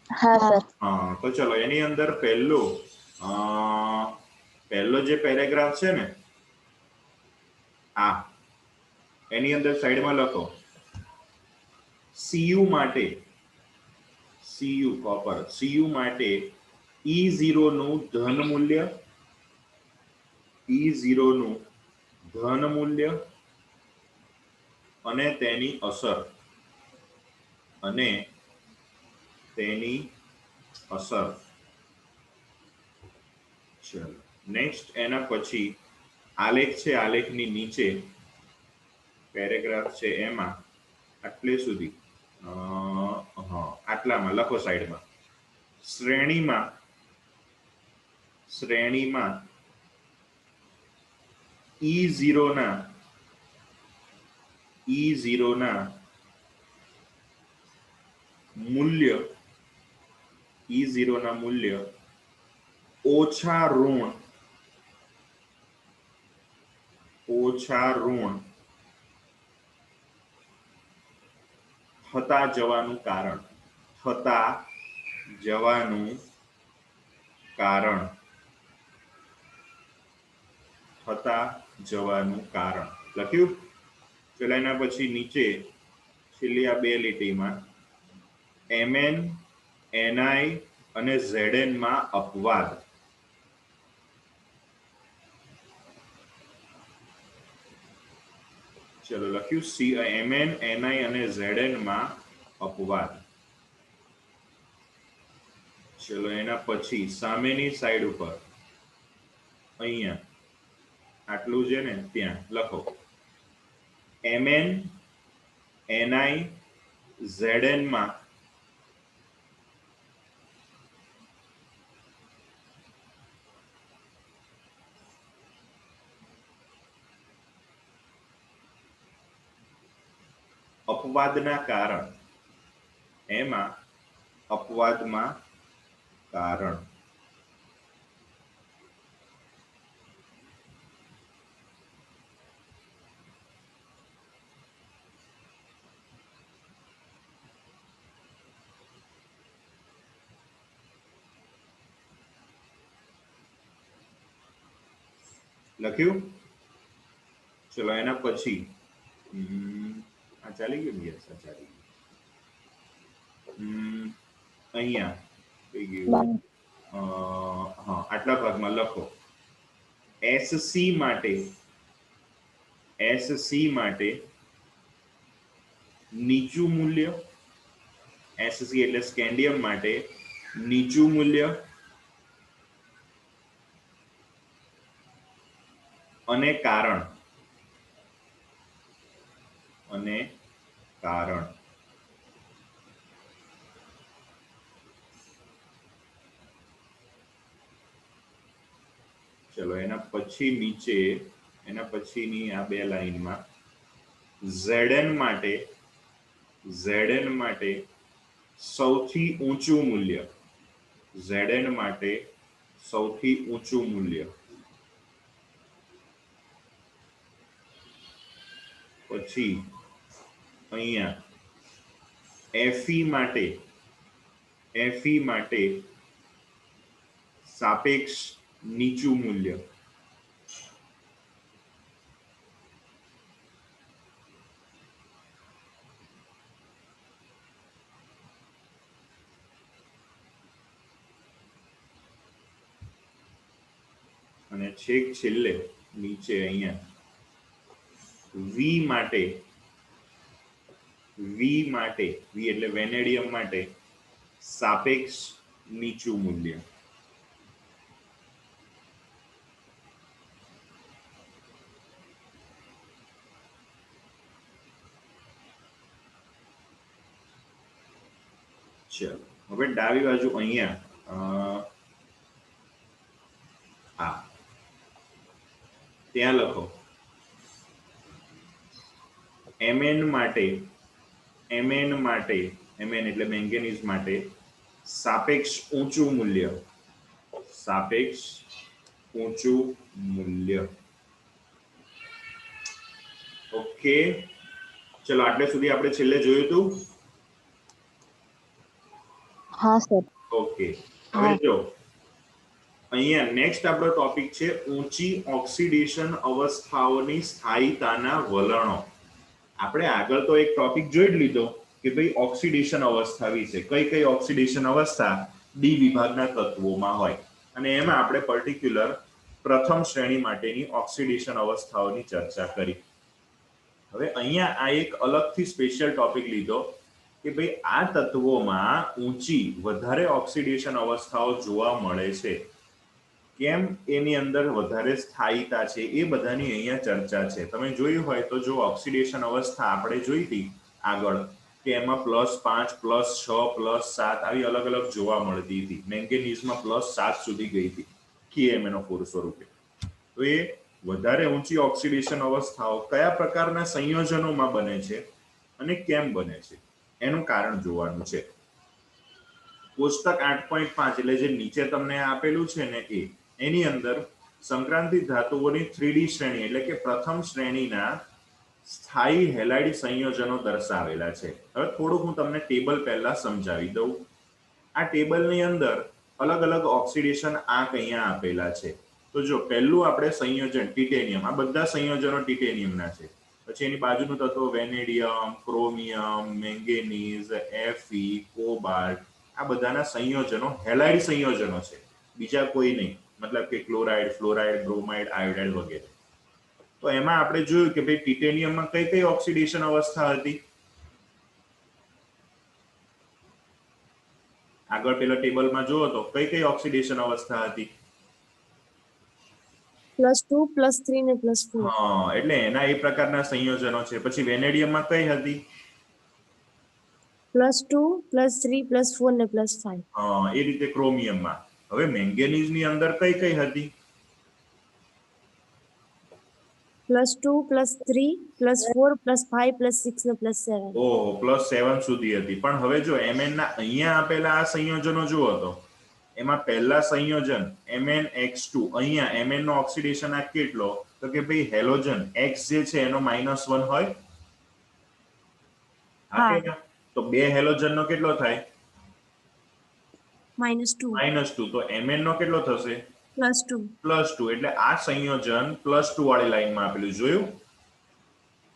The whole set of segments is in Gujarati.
हाँ सर। हाँ तो चलो एनी अंदर पहलो पहलो जे पेरेग्राफ छे ने आ एनी अंदर साइड में लखो सीयू माटे सीयू कॉपर सीयू माटे E0 નું ધન મૂલ્ય E0 નું ધન મૂલ્ય અને તેની અસર અને તેની અસર ચલો નેક્સ્ટ એના પછી આલેખ છે આલેખની નીચે પેરેગ્રાફ છે એમાં આટલે સુધી હા આટલામાં લખો સાઈડમાં શ્રેણીમાં E0 ના મૂલ્ય E0 ના મૂલ્ય ઓછા ઋણ થતા જવાનું કારણ લખ્યું. ચલો એના પછી નીચે છેલ્લી આ બે લીટીમાં Mn Ni અને Zn માં અપવાદ. ચલો લખ્યું Mn Ni અને Zn માં અપવાદ. ચલો એના પછી સામેની સાઈડ ઉપર અહીંયા આટલું છે ને ત્યાં લખો Mn Ni Zn માં અપવાદના કારણ. એમાં અપવાદમાં કારણ. લખ્યું. ચલો એના પછી આ ચાલી ગયું ને? યસ આ ચાલી ગયું. અહીંયા થઈ ગયું. હા આટલા ભાગમાં લખો SC માટે નીચું મૂલ્ય SC એટલે સ્કેન્ડિયમ માટે નીચું મૂલ્ય અને કારણ ચલો એના પછી નીચે એના પછીની આ બે લાઈનમાં Zn માટે સૌથી ઊંચું મૂલ્ય પછી અહીંયા Fe માટે સાપેક્ષ નીચું મૂલ્ય. અને છેક છેલ્લે નીચે અહીંયા V માટે V એટલે વેનેડિયમ માટે સાપેક્ષ નીચું મૂલ્ય. ચલો હવે ડાબી બાજુ અહીંયા ત્યાં લખો Mn એટલે મેંગેનીઝ માટે સાપેક્ષ ઊંચું મૂલ્ય. ઓકે ચલો આટલે સુધી આપણે છેલ્લે જોયું હતું. હા સર. ઓકે, હવે હા. જો અહીંયા નેક્સ્ટ આપણો ટોપિક છે ઊંચી ઓક્સિડેશન અવસ્થાઓની સ્થાયીતાના વલણો. આપણે આગળ તો એક ટોપિક જોઈ જ લીધો કે ભાઈ ઓક્સિડેશન અવસ્થા વિશે, કઈ કઈ ઓક્સિડેશન અવસ્થા ડી વિભાગના તત્વોમાં હોય, અને એમાં આપણે પર્ટિક્યુલર પ્રથમ શ્રેણી માટેની ઓક્સિડેશન અવસ્થાઓની ચર્ચા કરી. હવે અહીંયા આ એક અલગથી સ્પેશિયલ ટોપિક લીધો કે ભાઈ આ તત્વોમાં ઊંચી વધારે ઓક્સિડેશન અવસ્થાઓ જોવા મળે છે, કેમ એની અંદર વધારે સ્થાયીતા છે, એ બધાની અહીંયા ચર્ચા છે. તમે જોયું હોય તો જો ઓક્સિડેશન અવસ્થા આપણે જોઈ હતી આગળ કે એમાં +5, +6, +7 આવી અલગ અલગ જોવા મળતી હતી. મેંગેનીઝમાં +7 સુધી ગઈ હતી KMnO4 સ્વરૂપે. તો એ વધારે ઊંચી ઓક્સિડેશન અવસ્થાઓ કયા પ્રકારના સંયોજનોમાં બને છે અને કેમ બને છે એનું કારણ જોવાનું છે. કોષ્ટક 8.5 એટલે જે નીચે તમને આપેલું છે ને એની અંદર સંક્રાંતિ ધાતુઓની 3D શ્રેણી એટલે કે પ્રથમ શ્રેણીના સ્થાયી હેલાઇડ સંયોજનો દર્શાવેલા છે. હવે થોડુંક હું તમને ટેબલ પહેલા સમજાવી દઉં. આ ટેબલની અંદર અલગ અલગ ઓક્સિડેશન આંક અહીંયા આપેલા છે. તો જો પહેલું આપણે સંયોજન ટિટેનિયમ, આ બધા સંયોજનો ટિટેનિયમના છે. પછી એની બાજુનું તત્વ vanadium, chromium, manganese, Fe, cobalt, આ બધાના સંયોજનો હેલાઇડ સંયોજનો છે, બીજા કોઈ નહીં. મતલબ કે ક્લોરાઇડ, ફ્લોરાઇડ, બ્રોમાઇડ, આયોડાઇડ વગેરે. તો એમાં આપણે જોયું કે ભાઈ ટિટેનિયમમાં કઈ કઈ ઓક્સિડેશન અવસ્થા હતી. આગળ પેલા ટેબલમાં જુઓ તો કઈ કઈ ઓક્સિડેશન અવસ્થા હતી. +2, +3 ને +4. હા, એટલે એના એ પ્રકારના સંયોજનો છે. પછી વેનેડિયમમાં કઈ હતી. +2, +3, +4 ને +5. હા, એ રીતે ક્રોમિયમમાં. હવે મેંગેનીઝની અંદર કઈ કઈ હતી. +2, +3, +4, +5, +6 ને +7. ઓહો, +7 સુધી હતી. પણ હવે જો Mn ના અહીંયા આપેલા આ સંયોજનો જુઓ તો એમાં પહેલા સંયોજન MnX2, અહીંયા Mn નો ઓક્સિડેશન આ કેટલો, તો કે ભાઈ હેલોજન X જે છે એનો -1 હોય. હા કે તો બે હેલોજન નો કેટલો થાય, -2. તો Mn નો કેટલો થશે, +2. એટલે આ સંયોજન +2 વાળી લાઈનમાં આપેલું, જોયું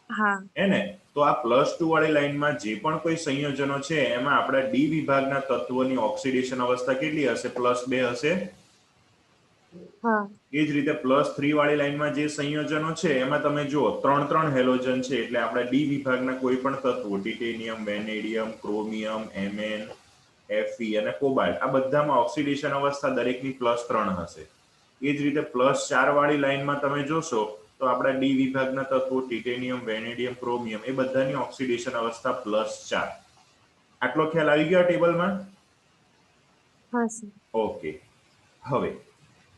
હા હે ને. તો આ +2 વાળી લાઈનમાં જે પણ કોઈ સંયોજનો છે એમાં આપણા ડી વિભાગના તત્વોની ઓક્સિડેશન અવસ્થા કેટલી હશે, +2 હશે. હા, એ જ રીતે +3 વાળી લાઈનમાં જે સંયોજનો છે એમાં તમે જુઓ 3 હેલોજન છે, એટલે આપણા ડી વિભાગના કોઈ પણ તત્વો titanium, vanadium, chromium, Mn, Fe અને કોબાલ્ટ, આ બધામાં ઓક્સિડેશન અવસ્થા દરેકની +3 હશે. એ જ રીતે +4 વાળી લાઈનમાં તમે જોશો તો આપણા ડી વિભાગના તત્વો ટિટેનિયમ, વેનેડિયમ, ક્રોમિયમ એ બધાની ઓક્સિડેશન અવસ્થા +4. આટલો ખ્યાલ આવી ગયો ટેબલમાં. હા સર. ઓકે, હવે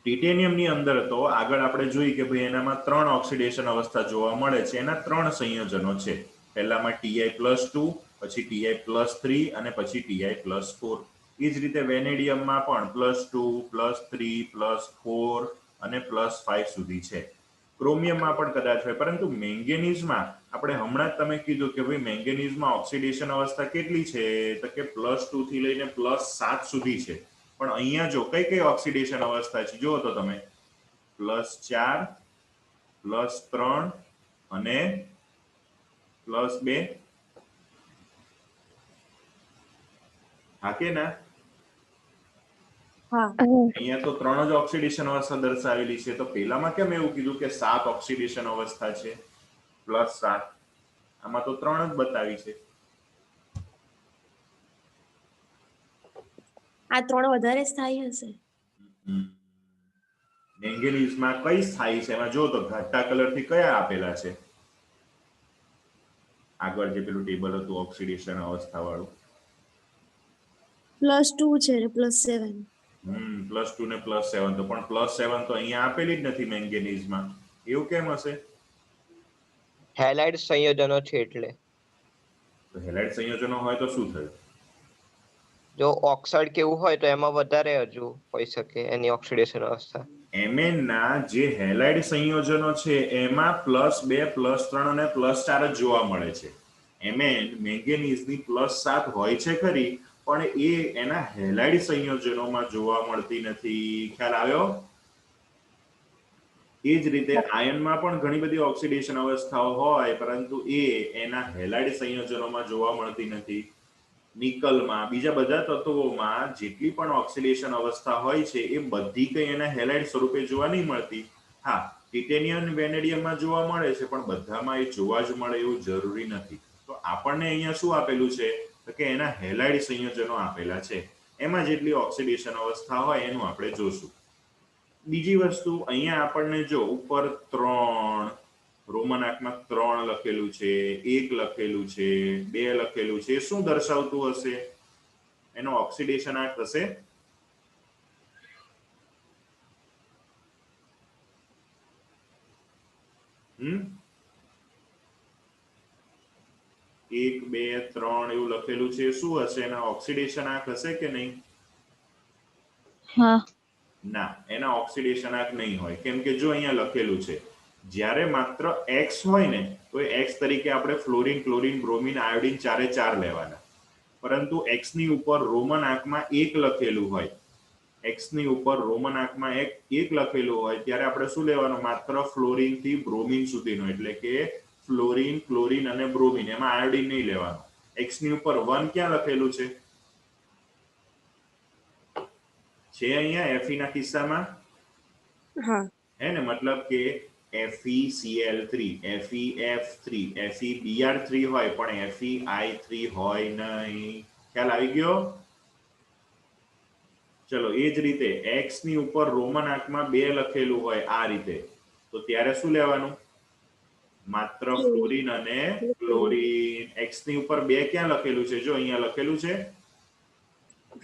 ટિટેનિયમની અંદર તો આગળ આપણે જોઈએ કે ભાઈ એનામાં 3 ઓક્સિડેશન અવસ્થા જોવા મળે છે. એના 3 સંયોજનો છે. પહેલામાં Ti+2, પછી Ti+3 અને પછી Ti+4. એ જ રીતે વેનેડિયમમાં પણ +2, +3, +4 અને +5 સુધી છે. ક્રોમિયમમાં પણ કદાચ હોય, પરંતુ મેંગેનીઝમાં આપણે હમણાં જ તમે કીધું કે ભાઈ મેંગેનીઝમાં ઓક્સિડેશન અવસ્થા કેટલી છે, તો કે +2 થી લઈને +7 સુધી છે. પણ અહીંયા જો કઈ કઈ ઓક્સિડેશન અવસ્થા છે જુઓ તો તમે, +4, +3 અને +2. હા કે ના. અહીંયા તો 3 જ ઓક્સિડેશન અવસ્થા દર્શાવેલી છે. તો પેલામાં કેમ એવું કીધું કે 7 ઓક્સિડેશન અવસ્થા છે, +7? આમાં તો 3 જ બતાવી છે. આ 3 વધારે સ્થાયી હશે. મેંગેનીઝમાં કઈ સ્થાયી છે એમાં જો તો ઘાટા કલરથી કયા આપેલા છે. આગળ જે પેલું ટેબલ હતું ઓક્સિડેશન અવસ્થા વાળું, +2 છે ને +7. +2 ને +7. તો પણ +7 તો અહીંયા આપેલી જ નથી મેંગેનીઝમાં. એવું કેમ હશે? હેલાઇડ સંયોજનો છે એટલે. તો હેલાઇડ સંયોજનો હોય તો શું થયું? જો ઓક્સાઇડ કેવું હોય તો એમાં વધારે હજુ હોઈ શકે એની ઓક્સિડેશન અવસ્થા. Mn ના જે હેલાઇડ સંયોજનો છે એમાં +2, +3 અને +4 જ જોવા મળે છે. Mn મેંગેનીઝની +7 હોય છે ખરી, પણ એ એના હેલાઇડ સંયોજનોમાં જોવા મળતી નથી. ખ્યાલ આવ્યો? એ જ રીતે આયનમાં પણ ઘણી બધી ઓક્સિડેશન અવસ્થાઓ હોય, પરંતુ એ એના હેલાઇડ સંયોજનોમાં જોવા મળતી નથી. નિકલમાં, બીજા બધા તત્વોમાં જેટલી પણ ઓક્સિડેશન અવસ્થા હોય છે એ બધી કઈ એના હેલાઇડ સ્વરૂપે જોવા નહીં મળતી. હા, ટિટેનિયમ વેનેડિયમમાં જોવા મળે છે, પણ બધામાં એ જોવા જ મળે એવું જરૂરી નથી. તો આપણને અહીંયા શું આપેલું છે કે એના હેલાઇડ સંયોજનો આપેલા છે, એમાં જેટલી ઓક્સિડેશન અવસ્થા હોય એનું આપણે જોશું. બીજી વસ્તુ, અહીંયા આપણને જો ઉપર 3 રોમન આંકમાં 3 લખેલું છે, 1 લખેલું છે, 2 લખેલું છે, શું દર્શાવતું હશે? એનો ઓક્સિડેશન આંક હશે 1 2 3 એવું લખેલું છે, શું હશે? એના ઓક્સિડેશન આંક હશે કે નહીં? હા. ના, એના ઓક્સિડેશન આંક નહીં હોય. કેમ કે જો અહીંયા લખેલું છે, જ્યારે માત્ર X હોય ને તો એ X તરીકે આપણે ફ્લોરિન, ક્લોરીન, બ્રોમિન, આયોડિન ચારે 4 લેવાના. પરંતુ X ની ઉપર રોમન આંકમાં 1 લખેલું હોય, X ની ઉપર રોમન આંકમાં 1 લખેલું હોય ત્યારે આપણે શું લેવાનું? માત્ર ફ્લોરિન થી બ્રોમિન સુધીનો, એટલે કે ફ્લોરિન, ક્લોરીન અને બ્રોમિન, એમાં આયોડિન નહીં લેવાનું. X ની ઉપર 1 ક્યાં લખેલું છે? અહીંયા Fe ના કિસ્સામાં હા. હે ને, મતલબ કે FeCl3, FeF3, FeBr3 હોય પણ FeI3 હોય નહીં. ખ્યાલ આવી ગયો? ચલો, એ જ રીતે X ની ઉપર રોમન આંકમાં 2 લખેલું હોય આ રીતે, તો ત્યારે શું લેવાનું? માત્ર ફ્લોરિન અને ક્લોરીન. X ની ઉપર 2 ક્યાં લખેલું છે? જો અહીંયા લખેલું છે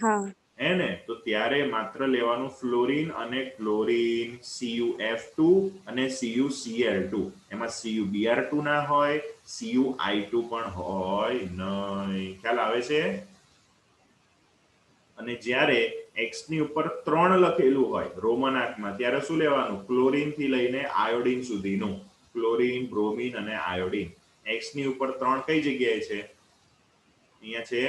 હા. હે ને, તો ત્યારે માત્ર લેવાનું ફ્લોરિન અને ક્લોરીન, CuF2 અને CuCl2. એમાં CuBr2 ના હોય, CuI2 પણ હોય નહીં. ખ્યાલ આવે છે? અને જ્યારે X ની ઉપર 3 લખેલું હોય રોમન આંકમાં ત્યારે શું લેવાનું? ક્લોરીન થી લઈને આયોડિન સુધીનું. ક્લોરીન, બ્રોમિન અને આયોડિન. X ની ઉપર 3 કઈ જગ્યાએ છે? અહીંયા છે.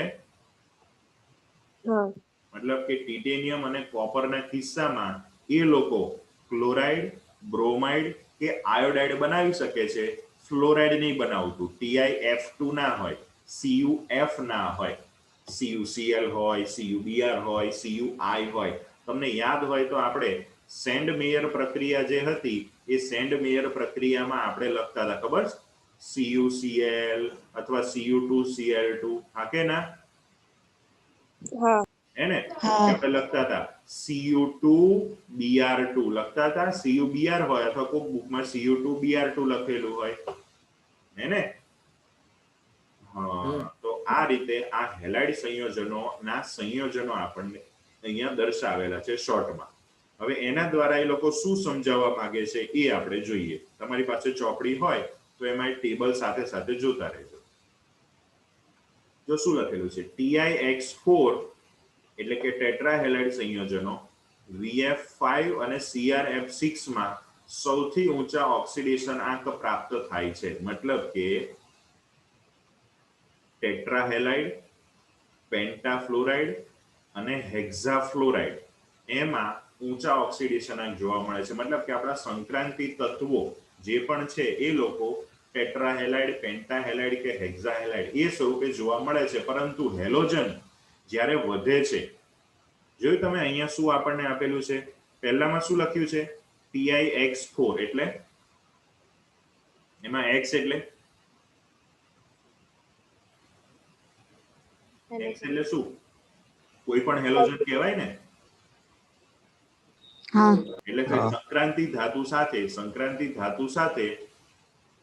હા. મતલબ કે ટિટેનિયમ અને કોપરના કિસ્સામાં એ લોકો ક્લોરાઇડ, બ્રોમાઇડ કે આયોડાઇડ બનાવી શકે છે, ફ્લોરાઇડ નહીં બનાવતું. TiF2 ના હોય, CuF ના હોય, CuCl હોય, CuBr હોય, CuI હોય. તમને યાદ હોય તો આપણે સેન્ડ મેયર પ્રક્રિયા જે હતી એ સેન્ડ મેયર પ્રક્રિયામાં આપણે લખતા હતા, ખબર? CuCl અથવા Cu2Cl2. હા કે ના? હા. હે ને, હા. આપણે લખતા હતા Cu2Br2 લખતા હતા. CuBr હોય અથવા કોઈ બુકમાં Cu2Br2 લખેલું હોય, હે ને? હા, તો આ રીતે આ હેલાઇડ સંયોજનોના સંયોજનો આપણને અહીંયા દર્શાવેલા છે શોર્ટમાં. હવે એના દ્વારા એ લોકો શું સમજાવવા માંગે છે એ આપણે જોઈએ. તમારી પાસે ચોપડી હોય તો એમાં ટેબલ સાથે સાથે જોતા રહેજો. જો શું લખેલું છે? TiX4 એટલે કે ટેટ્રાહેલાઇડ સંયોજનો VF5 અને CrF6 માં સૌથી ઊંચા ઓક્સિડેશન આંક પ્રાપ્ત થાય છે. મતલબ કે ટેટ્રાહેલાઇડ, પેન્ટાફ્લોરાઇડ અને હેક્ઝાફ્લોરાઇડ એમાં ઊંચા ઓક્સિડેશન આંક જોવા મળે છે. મતલબ કે આપણા સંક્રાંતિ તત્વો જે પણ છે એ લોકો ટેટ્રાહેલાઇડ, પેન્ટાહેલાઇડ કે હેક્ઝાહેલાઇડ એ સ્વરૂપે જોવા મળે છે. પરંતુ હેલોજન જ્યારે વધે છે, જોયું તમે અહીંયા શું આપણને આપેલું છે? પહેલામાં શું લખ્યું છે? TiX4 એટલે એમાં X એટલે X એટલે શું? કોઈ પણ હેલોજન કહેવાય ને. હા. એટલે કે સંક્રાંતિ ધાતુ સાથે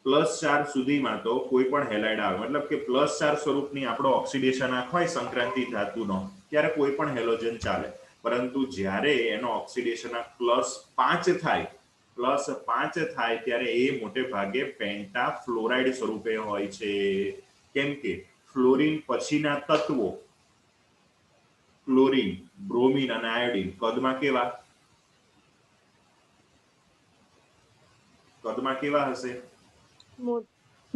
+4 સુધીમાં તો કોઈ પણ હેલાઇડ આવે. મતલબ કે +4 સ્વરૂપની આપણો ઓક્સિડેશન આંક હોય સંક્રાંતિ ધાતુનો ત્યારે કોઈ પણ હેલોજન ચાલે. પરંતુ જ્યારે એનો ઓક્સિડેશન આંક +5 થાય ત્યારે એ મોટે ભાગે પેન્ટાફ્લોરાઇડ સ્વરૂપે હોય છે. કેમ કે ફ્લોરિન પછીના તત્વો ક્લોરીન, બ્રોમિન અને આયોડિન કદમાં કેવા હશે?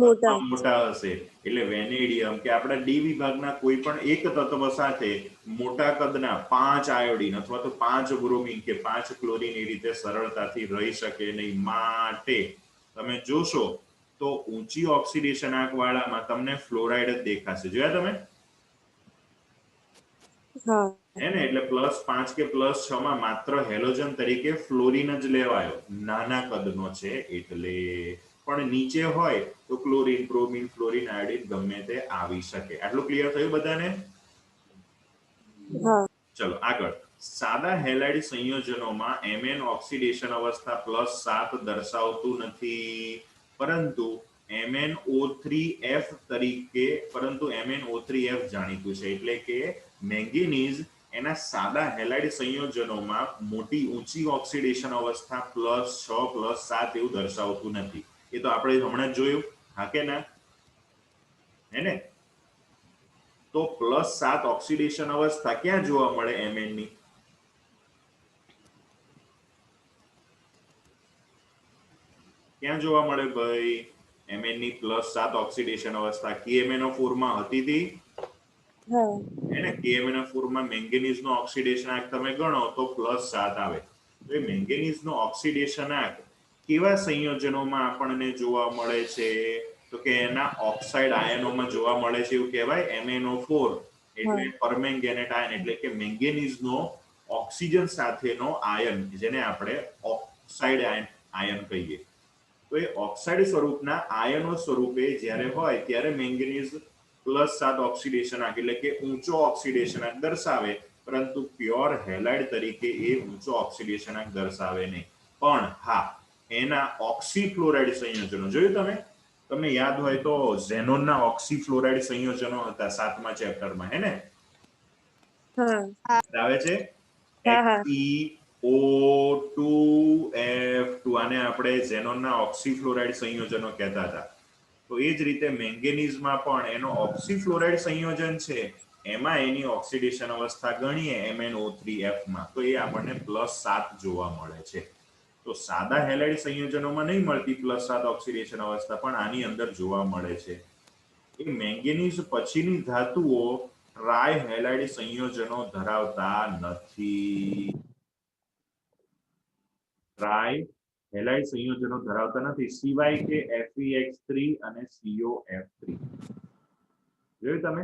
મોટા મોટા હશે એટલે વેનેડિયમ કે આપણા ડી વિભાગના કોઈ પણ એક તત્વ સાથે મોટા કદના 5 આયોડીન અથવા તો 5 બ્રોમિન કે 5 ક્લોરીન એ રીતે સરળતાથી રહી શકે નહીં. માટે તમે જોશો તો ઊંચી ઓક્સિડેશન આંક વાળામાં તમને ફ્લોરાઇડ જ દેખાશે. જોયા તમે? હા હે ને? એટલે +5 કે +6 માં માત્ર હેલોજન તરીકે ફ્લોરિન જ લેવાયો, નાના કદનો છે એટલે. પણ નીચે હોય તો ક્લોરીન, બ્રોમિન, ફ્લોરિન, આયોડિન ગમે તે આવી શકે. આટલું ક્લિયર થયું બધાને? હા ચલો આગળ. સાદા હેલાઇડ સંયોજનોમાં Mn ઓક્સિડેશન અવસ્થા +7 દર્શાવતું નથી, પરંતુ MnO3F તરીકે MnO3F જાણીતું છે. એટલે કે મેંગેનીઝ એના સાદા હેલાઇડ સંયોજનોમાં મોટી ઊંચી ઓક્સિડેશન અવસ્થા +6 +7 એવું દર્શાવતું નથી. એ તો આપણે હમણાં જ જોયું, હા કે ના? હે ને? તો +7 ઓક્સિડેશન અવસ્થા ક્યાં જોવા મળે Mn ની? ક્યાં જોવા મળે ભાઈ? Mn ની +7 ઓક્સિડેશન અવસ્થા KMnO4 માં હતી. હા એને KMnO4 માં મેંગેનીઝ નો ઓક્સિડેશન આંક તમે ગણો તો +7 આવે. તો એ મેંગેનીઝ નો ઓક્સિડેશન આંક કેવા સંયોજનોમાં આપણને જોવા મળે છે? તો કે એના ઓક્સાઇડ આયનોમાં જોવા મળે છે. એવું કહેવાય MnO4 એટલે પરમેંગેનેટ આયન, એટલે કે મેંગેનીઝ નો ઓક્સિજન સાથેનો આયન, જેને આપણે ઓક્સાઇડ આયન કહીએ. તો એ ઓક્સાઇડ સ્વરૂપના આયનો સ્વરૂપે જ્યારે હોય ત્યારે મેંગેનીઝ +7 ઓક્સિડેશન આંક એટલે કે ઊંચો ઓક્સિડેશન આંક દર્શાવે, પરંતુ પ્યોર હેલાઇડ તરીકે એ ઊંચો ઓક્સિડેશન આંક દર્શાવે નહીં. પણ હા, એના ઓક્સીફ્લોરાઇડ સંયોજનો જોયું તમે? તમને યાદ હોય તો ઝેનોનના ઓક્સીફ્લોરાઇડ સંયોજનો હતા 7મા ચેપ્ટરમાં, હે ને? હા આવે છે હા હા XeO2F2, આને આપણે ઝેનોનના ઓક્સીફ્લોરાઇડ સંયોજનો કહેતા હતા. તો એ જ રીતે મેંગેનીઝમાં પણ એનો ઓક્સીફ્લોરાઇડ સંયોજન છે, એમાં એની ઓક્સિડેશન અવસ્થા ગણીએ MnO3F માં, તો એ આપણને +7 જોવા મળે છે. તો સાદા હેલાઇડ સંયોજનોમાં નહીં મળતી +7 ઓક્સિડેશન અવસ્થા, પણ આની અંદર જોવા મળે છે. એ મેંગેનીઝ પછીની ધાતુઓ ટ્રાય હેલાઇડ સંયોજનો ધરાવતા નથી. ટ્રાય હેલાઇડ સંયોજનો ધરાવતા નથી, સિવાય કે FeX3 અને COF3. જોયું તમે?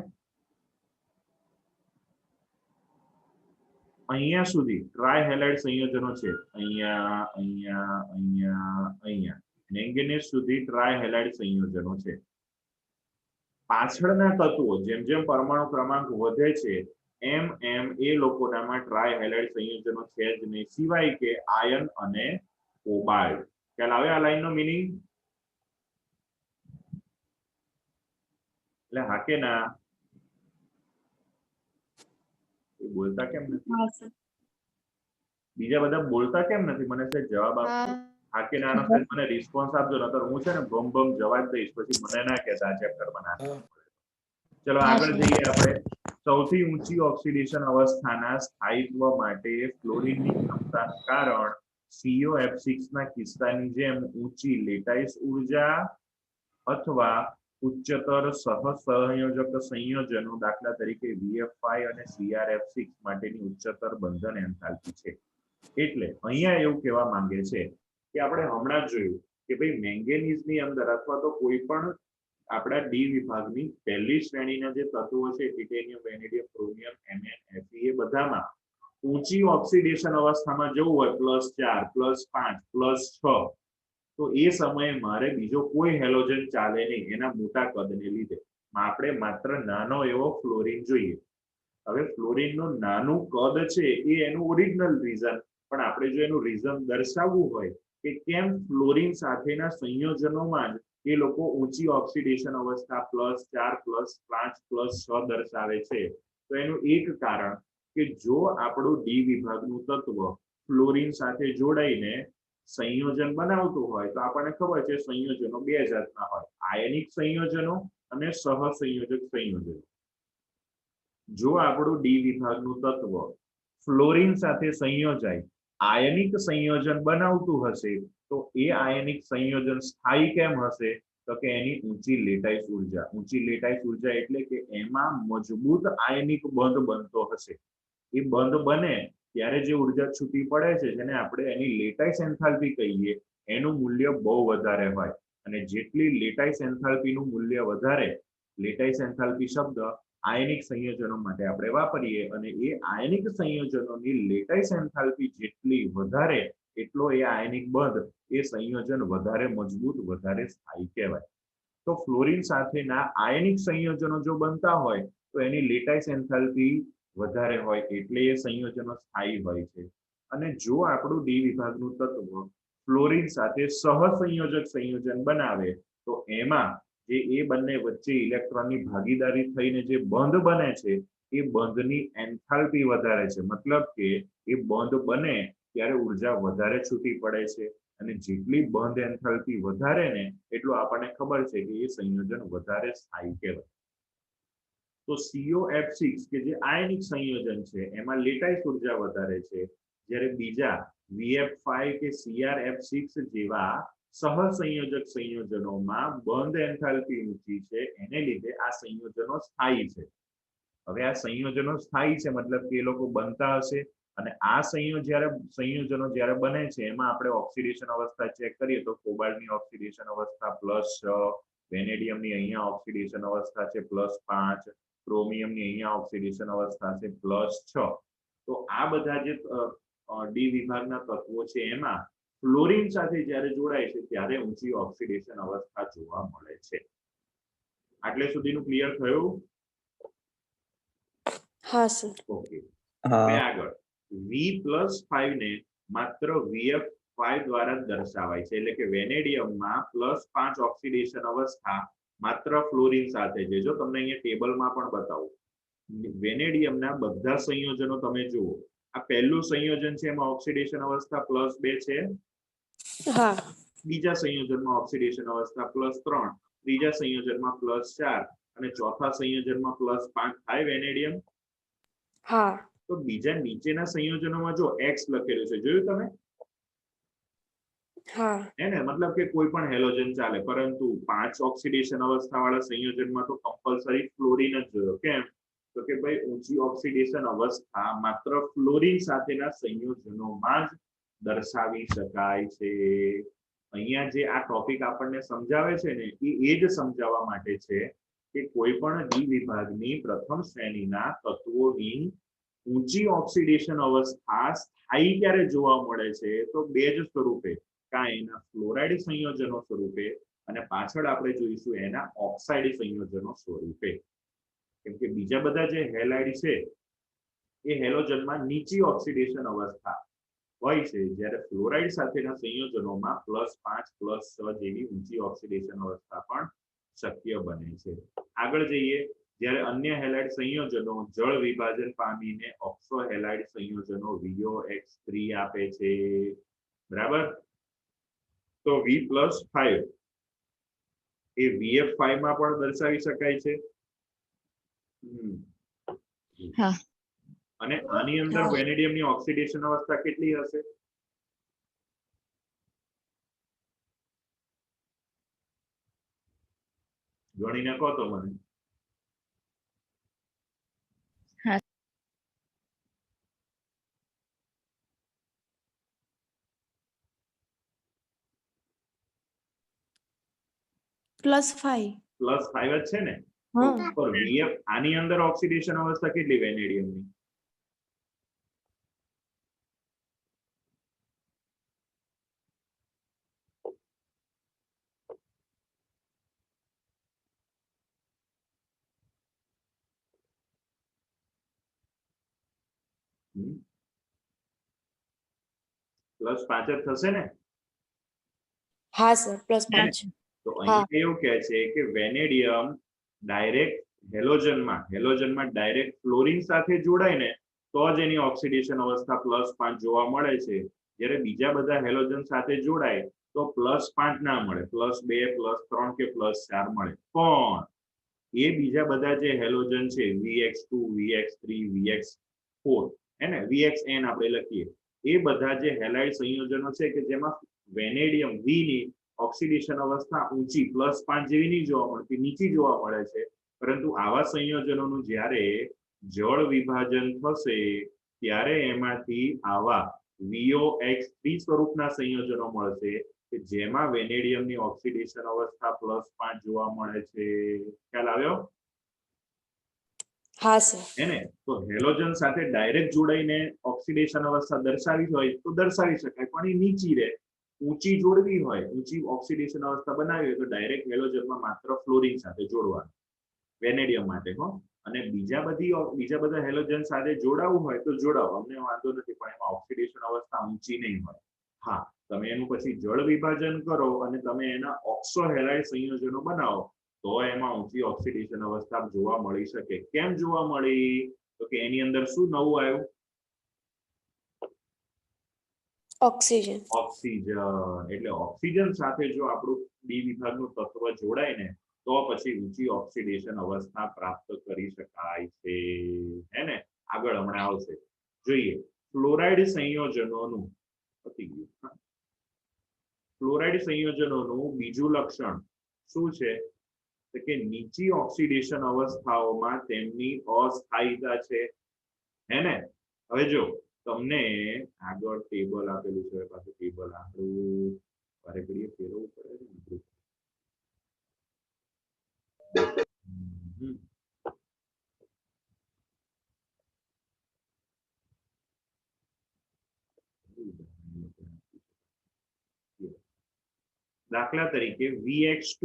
અહીંયા સુધી ટ્રાય હેલાઇડ સંયોજનો છે. અહીંયા, અહીંયા, અહીંયા, અહીંયા મેંગેનીઝ સુધી ટ્રાય હેલાઇડ સંયોજનો છે. પાછળના તત્વો જેમ જેમ પરમાણુ ક્રમાંક વધે છે એમ એમ એ લોકોનામાં ટ્રાય હેલાઇડ સંયોજનો છે જ નહીં, સિવાય કે આયન અને કોબાલ્ટ. ખ્યાલ આવે આ લાઈનનો મીનિંગ? એટલે હા કે ના? બોલતા કેમ નથી? બીજા બધા બોલતા કેમ નથી? મને સાહેબ જવાબ આપો. હા કે ના સાહેબ મને રિસ્પોન્સ આપજો, નતર હું છે ને બમ બમ જવાબ દઈશ, પછી મને ના કહેતા આ ચેપ્ટરમાં ના. ચલો આગળ જઈએ આપણે. સૌથી ઊંચી ઓક્સિડેશન અવસ્થાના સ્થાયિત્વ માટે ફ્લોરિનની ક્ષમતાનું કારણ COF6 ના કિસ્સાની જેમ ઊંચી લેટાઇસ ઉર્જા અથવા ઉચ્ચતર સહસંયોજક સંયોજનો, દાખલા તરીકે VF5 અને CrF6 માટેની ઉચ્ચતર બંધન એન્થાલ્પી છે. એટલે અહીંયા એવું કહેવા માંગે છે કે આપણે હમણાં જ જોયું કે ભાઈ મેંગેનીઝની અંદર અથવા તો કોઈ પણ આપણા ડી વિભાગની પહેલી શ્રેણીના જે તત્વો છે titanium, vanadium, chromium, Mn, Fe એ બધામાં ઊંચી ઓક્સિડેશન અવસ્થામાં જવું હોય +4, +5, +6, તો એ સમયે મારે બીજો કોઈ હેલોજન ચાલે નહીં એના મોટા કદને લીધે. આપણે માત્ર નાનો એવો ફ્લોરિન જોઈએ. હવે ફ્લોરિનનું નાનું કદ છે એ એનું ઓરિજિનલ રીઝન, પણ આપણે જો એનું રીઝન દર્શાવવું હોય કે કેમ ફ્લોરિન સાથેના સંયોજનોમાં જ એ લોકો ઊંચી ઓક્સિડેશન અવસ્થા +4, +5, +6 દર્શાવે છે, તો એનું એક કારણ કે જો આપણું ડી વિભાગનું તત્વ ફ્લોરિન સાથે જોડાઈને સંયોજન બનાવતું હોય તો આપણને ખબર છે સંયોજનો બે જાતના હોય, આયનિક સંયોજનો અને સહસંયોજક સંયોજનો. જો આપણું ડી વિભાગનું તત્વ ફ્લોરિન સાથે સંયોજાય આયનિક સંયોજન બનાવતું હશે તો એ આયનિક સંયોજન સ્થાયી કેમ હશે? તો કે એની ઊંચી લેટાઈસ ઉર્જા. ઊંચી લેટાઈસ ઉર્જા એટલે કે એમાં મજબૂત આયનિક બંધ બનતો હશે. એ બંધ બને ત્યારે જે ઉર્જા છૂટી પડે છે જેને આપણે એની લેટાઈસ એન્થાલ્પી કહીએ, એનું મૂલ્ય બહુ વધારે હોય. અને જેટલી લેટાઈસ એન્થાલ્પીનું મૂલ્ય વધારે, લેટાઈસ એન્થાલ્પી શબ્દ આયનિક સંયોજનો માટે આપણે વાપરીએ, અને એ આયનિક સંયોજનોની લેટાઈસ એન્થાલ્પી જેટલી વધારે એટલો એ આયનિક બંધ, એ સંયોજન વધારે મજબૂત, વધારે સ્થાયી કહેવાય. તો ફ્લોરિન સાથેના આયનિક સંયોજનો જો બનતા હોય તો એની લેટાઈસ એન્થાલ્પી વધારે હોય એટલે એ સંયોજનો સ્થાયી હોય છે. અને જો આપણું ડી વિભાગનું તત્વ ફ્લોરિન સાથે સહસંયોજક સંયોજન બનાવે તો એમાં જે એ બંને વચ્ચે ઇલેક્ટ્રોનની ભાગીદારી થઈને જે બંધ બને છે એ બંધની એન્થાલ્પી વધારે છે. મતલબ કે એ બંધ બને ત્યારે ઉર્જા વધારે છૂટી પડે છે, અને જેટલી બંધ એન્થાલ્પી વધારે ને એટલું આપણને ખબર છે કે એ સંયોજન વધારે સ્થાયી કહેવાય. તો COF6 કે જે આયનિક સંયોજન છે એમાં લેટાઈસ ઉર્જા વધારે છે, જ્યારે બીજા VF5 કે CrF6 જેવા સહસંયોજક સંયોજનોમાં બંધ એન્થાલ્પી ઊંચી છે, એને લીધે આ સંયોજનો સ્થાયી છે. હવે આ સંયોજનો સ્થાયી છે મતલબ કે એ લોકો બનતા હશે, અને આ સંયોજનો જ્યારે બને છે એમાં આપણે ઓક્સિડેશન અવસ્થા ચેક કરીએ તો કોબાલ્ટની ઓક્સિડેશન અવસ્થા +6, વેનેડિયમની અહીંયા ઓક્સિડેશન અવસ્થા છે +5, ક્રોમિયમની અહીંયા ઓક્સિડેશન અવસ્થા છે +6. તો આ બધા જે ડી વિભાગના તત્વો છે એમાં ફ્લોરિન સાથે જ્યારે જોડાય છે ત્યારે ઊંચી ઓક્સિડેશન અવસ્થા જોવા મળે છે. આટલે સુધીનું ક્લિયર થયું? હા સર. ઓકે, હવે આગળ V+5 ને માત્ર VF5 દ્વારા જ દર્શાવાય છે, એટલે કે વેનેડિયમમાં +5 ઓક્સિડેશન અવસ્થા માત્ર ફ્લોરિન સાથે છે. જો તમને અહીંયા ટેબલમાં પણ બતાવું, વેનેડિયમના બધા સંયોજનો તમે જુઓ, આ પહેલું સંયોજન છે એમાં ઓક્સિડેશન અવસ્થા +2 છે, હા. બીજા સંયોજનમાં ઓક્સિડેશન અવસ્થા +3, ત્રીજા સંયોજનમાં +4 અને ચોથા સંયોજનમાં +5 થાય વેનેડિયમ. હા. તો બીજા નીચેના સંયોજનોમાં જો X લખેલું છે, જોયું તમે? હા. હે ને, મતલબ કે કોઈ પણ હેલોજન ચાલે, પરંતુ 5 ઓક્સિડેશન અવસ્થા વાળા સંયોજનમાં તો કમ્પલસરી ફ્લોરિન જ જોયો. કેમ? તો કે ભાઈ ઊંચી ઓક્સિડેશન અવસ્થા માત્ર ફ્લોરિન સાથેના સંયોજનોમાં જ દર્શાવી શકાય છે. અહીંયા જે આ ટોપિક આપણને સમજાવે છે ને એ જ સમજાવવા માટે છે કે કોઈ પણ ડી વિભાગની પ્રથમ શ્રેણીના તત્વોની ઊંચી ઓક્સિડેશન અવસ્થા સ્થાયી ક્યારે જોવા મળે છે, તો બે જ સ્વરૂપે, કાં એના ફ્લોરાઇડ સંયોજનો સ્વરૂપે અને પાછળ આપણે જોઈશું એના ઓક્સાઇડ સંયોજનો સ્વરૂપે. કેમ કે બીજા બધા જે હેલાઇડ છે એ હેલોજનમાં નીચી ઓક્સિડેશન અવસ્થા હોય છે, જ્યારે ફ્લોરાઇડ સાથેના સંયોજનોમાં +5 +6 જેવી ઊંચી ઓક્સિડેશન અવસ્થા પણ શક્ય બને છે. આગળ જઈએ, જ્યારે અન્ય હેલાઇડ સંયોજનો જળ વિભાજન પામીને ઓક્સો હેલાઇડ સંયોજનો VOX3 આપે છે. બરાબર? તો V+5 એ VF5 માં પણ દર્શાવી શકાય છે. અને આની અંદર વેનેડિયમની ઓક્સિડેશન અવસ્થા કેટલી હશે? ગણીને કહો તો મને. +5. +5 જ છે ને? હા. પર VF આની અંદર ઓક્સિડેશન અવસ્થા કેટલી વેનેડિયમની? +5 જ થશે ને? હા સર, +5. તો અહીંયા એવું કહે છે કે વેનેડિયમ ડાયરેક્ટ હેલોજનમાં ડાયરેક્ટ ફ્લોરિન સાથે જોડાય ને તો જ એની ઓક્સિડેશન અવસ્થા +5 જોવા મળે છે, જ્યારે બીજા બધા હેલોજન સાથે જોડાય તો +5 ના મળે, +2 +3 કે +4 મળે. પણ એ બીજા બધા જે હેલોજન છે VX2 VX3 VX4 હે ને, VXN આપણે લખીએ, એ બધા જે હેલાઇડ સંયોજનો છે કે જેમાં વેનેડિયમ V ની ઓક્સિડેશન અવસ્થા ઊંચી +5 જેવી નહીં જોવા મળતી, નીચી જોવા મળે છે. પરંતુ આવા સંયોજનોનું જ્યારે જળ વિભાજન થશે ત્યારે એમાંથી આવા VOX3 સ્વરૂપના સંયોજનો મળશે કે જેમાં વેનેડિયમની ઓક્સિડેશન અવસ્થા +5 જોવા મળે છે. ખ્યાલ આવ્યો? હા સર. એને તો હેલોજન સાથે ડાયરેક્ટ જોડાઈને ઓક્સિડેશન અવસ્થા દર્શાવી હોય તો દર્શાવી શકાય, પણ એ નીચી રહે. ઊંચી જોડવી હોય, ઊંચી ઓક્સિડેશન અવસ્થા બનાવી હોય તો ડાયરેક્ટ હેલોજનમાં માત્ર ફ્લોરિન સાથે જોડવાનું વેનેડિયમ માટે હો. અને બીજા બધા હેલોજન સાથે જોડાવવું હોય તો જોડાવો, અમને વાંધો નથી, પણ એમાં ઓક્સિડેશન અવસ્થા ઊંચી નહીં હોય. હા, તમે એનું પછી જળ વિભાજન કરો અને તમે એના ઓક્સો હેલાઇડ સંયોજનો બનાવો તો એમાં ઊંચી ઓક્સિડેશન અવસ્થા જોવા મળી શકે. કેમ જોવા મળી? તો કે એની અંદર શું નવું આવ્યું? ઓક્સિજન. ઓક્સિજન. એટલે ઓક્સિજન સાથે જો આપણું ડી વિભાગનું તત્વ જોડાય ને તો પછી ઊંચી ઓક્સિડેશન અવસ્થા પ્રાપ્ત કરી શકાય છે. હે ને? આગળ હમણાં આવશે. જોઈએ ફ્લોરાઇડ સંયોજનોનું ફ્લોરાઇડ સંયોજનોનું બીજું લક્ષણ શું છે? તો કે નીચી ઓક્સિડેશન અવસ્થાઓમાં તેમની અસ્થાયીતા છે. હે ને? હવે જો તમને આગળ ટેબલ આપેલું છે, પાછું ટેબલ આપણું વારે ઘડીએ ફેરવવું પડે ને. દાખલા તરીકે VX2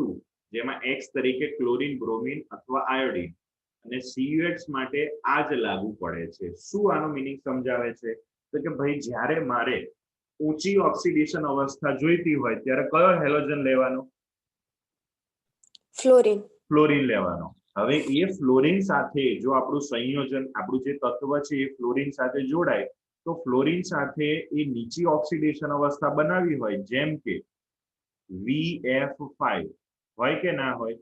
જેમાં X તરીકે ક્લોરીન, બ્રોમિન અથવા આયોડિન અને CUX માટે આ જ લાગુ પડે છે. શું આનો મિનિંગ સમજાવે છે? તો કે ભાઈ જ્યારે મારે ઊંચી ઓક્સિડેશન અવસ્થા જોઈતી હોય ત્યારે કયો હેલોજન લેવાનો? ફ્લોરિન. ફ્લોરિન લેવાનો. હવે એ ફ્લોરિન સાથે જો આપણું સંયોજન, આપણું જે તત્વ છે એ ફ્લોરિન સાથે જોડાય તો ફ્લોરિન સાથે એ નીચી ઓક્સિડેશન અવસ્થા બનાવી હોય, જેમ કે VF5 હોય કે ના હોય?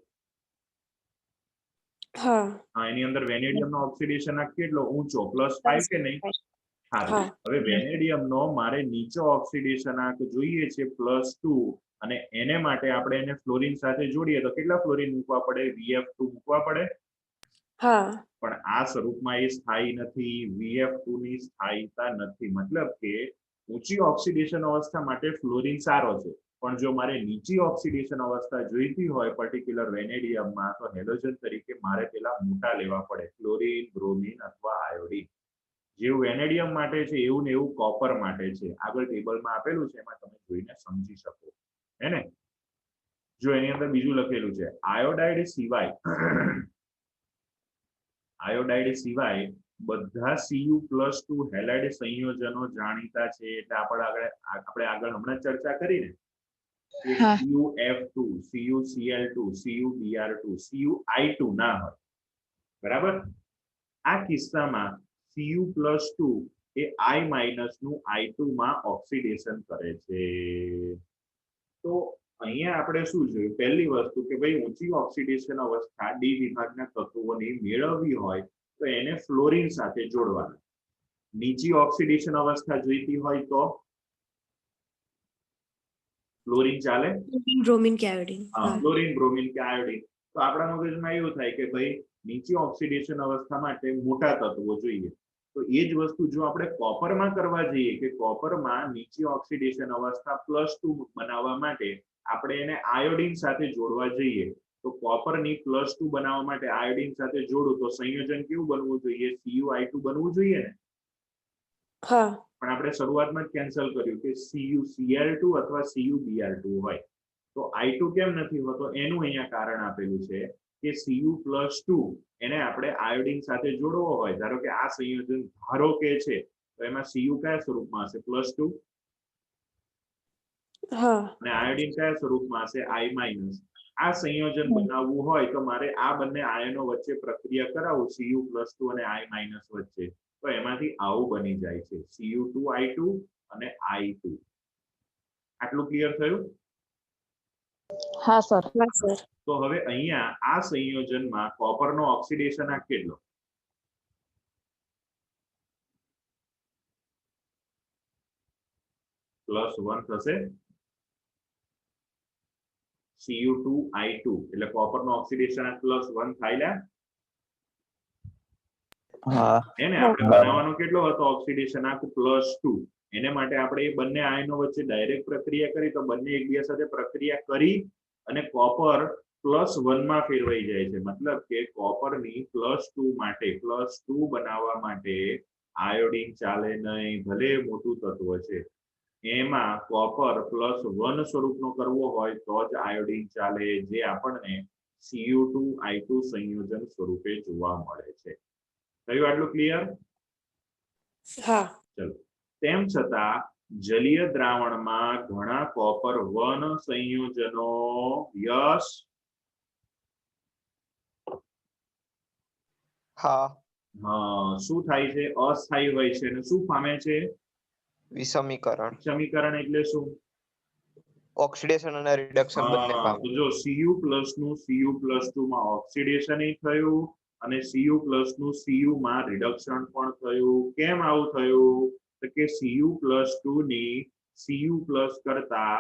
હા. એની અંદર વેનેડિયમનો ઓક્સિડેશન કેટલો ઊંચો? +5 કે નહીં? હા. હવે વેનેડિયમનો મારે નીચો ઓક્સિડેશનાંક જોઈએ છે +2 અને એને માટે આપણે એને ફ્લોરિન સાથે જોડીએ તો કેટલા ફ્લોરિન મૂકવા પડે? VF2 મૂકવા પડે. હા. પણ આ સ્વરૂપમાં એ સ્થાયી નથી. VF2 ની સ્થાયીતા નથી. મતલબ કે ઊંચી ઓક્સિડેશન અવસ્થા માટે ફ્લોરિન સારો છે, પણ જો મારે નીચી ઓક્સિડેશન અવસ્થા જોઈતી હોય પર્ટિક્યુલર વેનેડિયમમાં તો હેલોજન તરીકે મારે પેલા મોટા લેવા પડે, ક્લોરીન, બ્રોમિન અથવા આયોડિન. જેવું વેનેડિયમ માટે છે એવું ને એવું કોપર માટે છે. આગળ ટેબલમાં આપેલું છે, એમાં તમે જોઈને સમજી શકો. હે ને? જો એની અંદર બીજું લખેલું છે આયોડાઇડ સિવાય બધા Cu+2 હેલાઇડ સંયોજનો જાણીતા છે. એટલે આપણે આગળ હમણાં ચર્ચા કરી ને CuF2, CuCl2, CuBr2, CuI2 ના હોય. બરાબર? આ કિસ્સામાં Cu+2 એ I- નું I2 માં ઓક્સિડેશન કરે છે. તો અહીંયા આપણે શું જોયું? પહેલી વસ્તુ કે ભાઈ ઊંચી ઓક્સિડેશન અવસ્થા ડી વિભાગના તત્વોની મેળવવી હોય તો એને ફ્લોરિન સાથે જોડવાનું. નીચી ઓક્સિડેશન અવસ્થા જોઈતી હોય તો ફ્લોરિન ચાલે? બ્રોમિન કે આયોડિન. ફ્લોરિન, બ્રોમિન કે આયોડિન. તો આપણા મગજમાં એવું થાય કે ભાઈ નીચી ઓક્સિડેશન અવસ્થા માટે મોટા તત્વો જોઈએ. તો એ જ વસ્તુ જો આપણે કોપરમાં કરવા જઈએ કે કોપરમાં નીચી ઓક્સિડેશન અવસ્થા +2 બનાવવા માટે આપણે એને આયોડિન સાથે જોડવા જઈએ તો કોપરની +2 બનાવવા માટે આયોડિન સાથે જોડું તો સંયોજન કેવું બનવું જોઈએ? CuI2 બનવું જોઈએ ને? હા. પણ આપણે શરૂઆતમાં જ કેન્સલ કર્યું કે CuCl2 અથવા CuBr2 હોય. તો I2 કેમ નથી હોતો? એનું અહીંયા કારણ આપેલું છે કે Cu+2 એને આપણે આયોડિન સાથે જોડવો હોય. ધારો કે આ સંયોજન ધારો કે છે તો એમાં Cu કયા સ્વરૂપમાં હશે? +2. હા. અને આયોડિન કયા સ્વરૂપમાં હશે? I-. આ સંયોજન બનાવવું હોય તો મારે આ બંને આયનો વચ્ચે પ્રક્રિયા કરાવું Cu+2 અને I- વચ્ચે, તો એમાંથી આવું બની જાય છે Cu2I2 અને I2. આટલું ક્લિયર થયું? હા સર. હા સર. તો હવે અહીંયા આ સંયોજનમાં કોપરનો ઓક્સિડેશનાંક કેટલો? +1 થશે. Cu2I2 એટલે કોપર નો ઓક્સિડેશન +1 થાય લે હા એને આપણે બનાવવાનો કેટલો હતો ઓક્સિડેશન +2 એને માટે આપણે એ બંને આયનો વચ્ચે ડાયરેક્ટ પ્રક્રિયા કરી તો બંને એકબીજા સાથે પ્રક્રિયા કરી અને કોપર +1 માં ફેરવાઈ જાય છે મતલબ કે કોપરની +2 માટે +2 બનાવવા માટે આયોડિન ચાલે નહીં ભલે મોટું તત્વ છે એમાં કોપર +1 સ્વરૂપનો કરવો હોય તો જ આયોડિન ચાલે જે આપણને Cu2I2 સંયોજન સ્વરૂપે જોવા મળે છે થયું આટલું ક્લિયર હા ચલો તેમ છતાં જલીય દ્રાવણમાં ઘણા કોપર 1 સંયોજનો યસ હા શું થાય છે અસ્થાયી હોય છે અને શું પામે છે વિષમીકરણ સમીકરણ એટલે શું ઓક્સિડેશન અને રિડક્શન બંને તો પામે જો Cu+ નું Cu+2 માં ઓક્સિડેશન થયું અને Cu+ નું Cu માં રિડક્શન પણ થયું કેમ આવું થયું તો કે Cu+2 ની Cu+ કરતા